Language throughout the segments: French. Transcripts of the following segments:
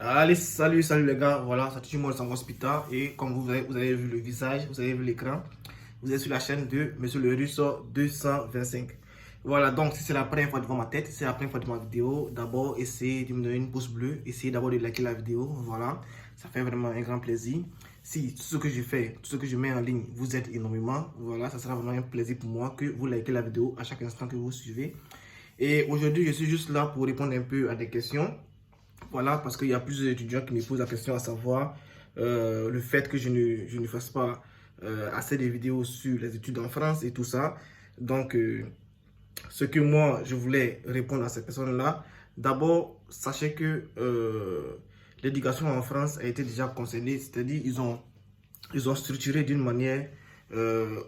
Allez, salut les gars, voilà, c'est toujours moi le Hospital et comme vous avez vu le visage, vous avez vu l'écran, vous êtes sur la chaîne de Monsieur le Russo 225. Voilà, donc si c'est la première fois devant ma tête, si c'est la première fois de ma vidéo, d'abord essayez de me donner une pouce bleu, essayez d'abord de liker la vidéo, voilà, ça fait vraiment un grand plaisir. Si tout ce que je fais, tout ce que je mets en ligne vous aide énormément, voilà, ça sera vraiment un plaisir pour moi que vous likez la vidéo à chaque instant que vous suivez. Et aujourd'hui, je suis juste là pour répondre un peu à des questions. Voilà, parce qu'il y a plusieurs étudiants qui me posent la question à savoir le fait que je ne fasse pas assez de vidéos sur les études en France et tout ça. Donc, ce que moi, je voulais répondre à ces personnes-là, d'abord, sachez que l'éducation en France a été déjà concernée, c'est-à-dire ils ont structuré d'une manière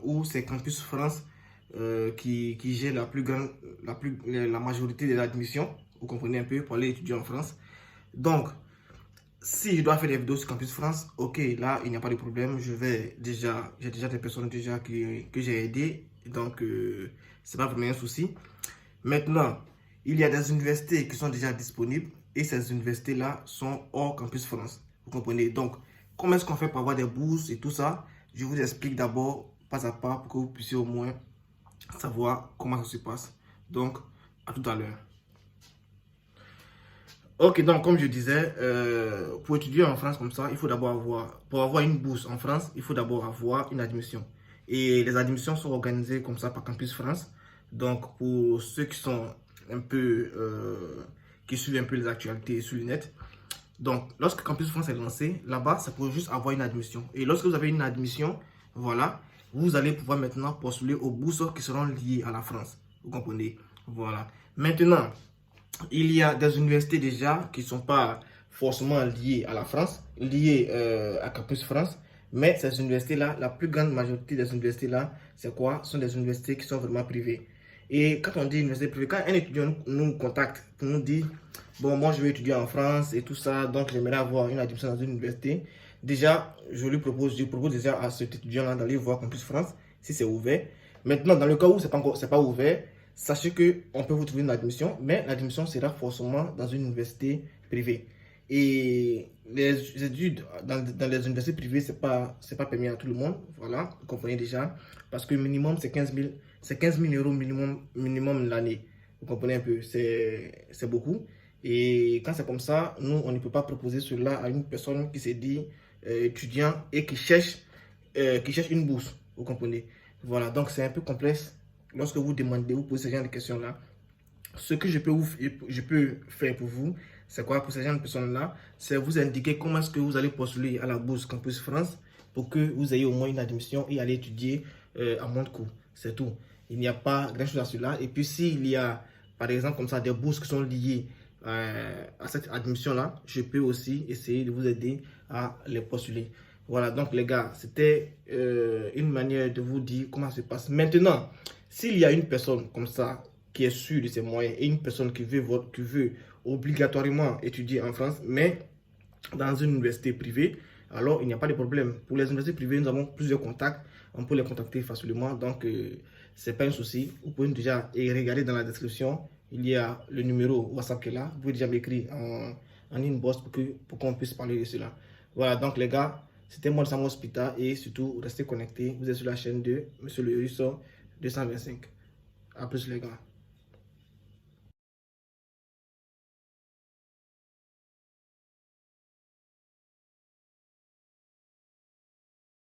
où c'est Campus France qui gère la majorité des admissions, vous comprenez un peu, pour aller étudier en France. Donc, si je dois faire des vidéos sur Campus France, ok, là, il n'y a pas de problème. J'ai déjà des personnes déjà que j'ai aidées. Donc, c'est pas vraiment un souci. Maintenant, il y a des universités qui sont déjà disponibles et ces universités-là sont hors Campus France. Vous comprenez? Donc, comment est-ce qu'on fait pour avoir des bourses et tout ça? Je vous explique d'abord pas à pas pour que vous puissiez au moins savoir comment ça se passe. Donc, à tout à l'heure. Ok, donc comme je disais, pour étudier en France comme ça, il faut d'abord pour avoir une bourse en France, il faut d'abord avoir une admission. Et les admissions sont organisées comme ça par Campus France. Donc pour ceux qui sont un peu, qui suivent un peu les actualités sur le net. Donc lorsque Campus France est lancé, là-bas, ça peut juste avoir une admission. Et lorsque vous avez une admission, voilà, vous allez pouvoir maintenant postuler aux bourses qui seront liées à la France. Vous comprenez? Voilà. Maintenant, il y a des universités déjà qui ne sont pas forcément liées à la France, liées à Campus France, mais ces universités-là, la plus grande majorité des universités-là, c'est quoi? Ce sont des universités qui sont vraiment privées. Et quand on dit université privée, quand un étudiant nous contacte pour nous dire, bon, moi je vais étudier en France et tout ça, donc j'aimerais avoir une admission dans une université, déjà, je propose déjà à cet étudiant-là d'aller voir Campus France, si c'est ouvert. Maintenant, dans le cas où c'est pas ouvert, sachez qu'on peut vous trouver une admission, mais l'admission sera forcément dans une université privée. Et les études dans les universités privées, c'est pas permis à tout le monde. Voilà, vous comprenez déjà. Parce que minimum, c'est 15 000 euros minimum l'année. Vous comprenez un peu, c'est beaucoup. Et quand c'est comme ça, nous, on ne peut pas proposer cela à une personne qui s'est dit étudiant et qui cherche une bourse. Vous comprenez. Voilà, donc c'est un peu complexe. Lorsque vous demandez, vous posez ce genre de questions-là, ce que je peux faire pour vous, c'est quoi pour ces genre de personnes-là? C'est vous indiquer comment est-ce que vous allez postuler à la bourse Campus France pour que vous ayez au moins une admission et aller étudier à mon cours. C'est tout. Il n'y a pas grand-chose à cela. Et puis s'il y a, par exemple, comme ça, des bourses qui sont liées à cette admission-là, je peux aussi essayer de vous aider à les postuler. Voilà, donc les gars, c'était une manière de vous dire comment ça se passe. Maintenant, s'il y a une personne comme ça qui est sûre de ses moyens et une personne qui veut obligatoirement étudier en France, mais dans une université privée, alors il n'y a pas de problème. Pour les universités privées, nous avons plusieurs contacts. On peut les contacter facilement, donc c'est pas un souci. Vous pouvez déjà regarder dans la description. Il y a le numéro WhatsApp qui est là. Vous pouvez déjà m'écrire en inbox pour qu'on puisse parler de cela. Voilà, donc les gars, c'était moi, Sam Hospital, et surtout, restez connectés. Vous êtes sur la chaîne de Monsieur le Russo 225. A plus les gars.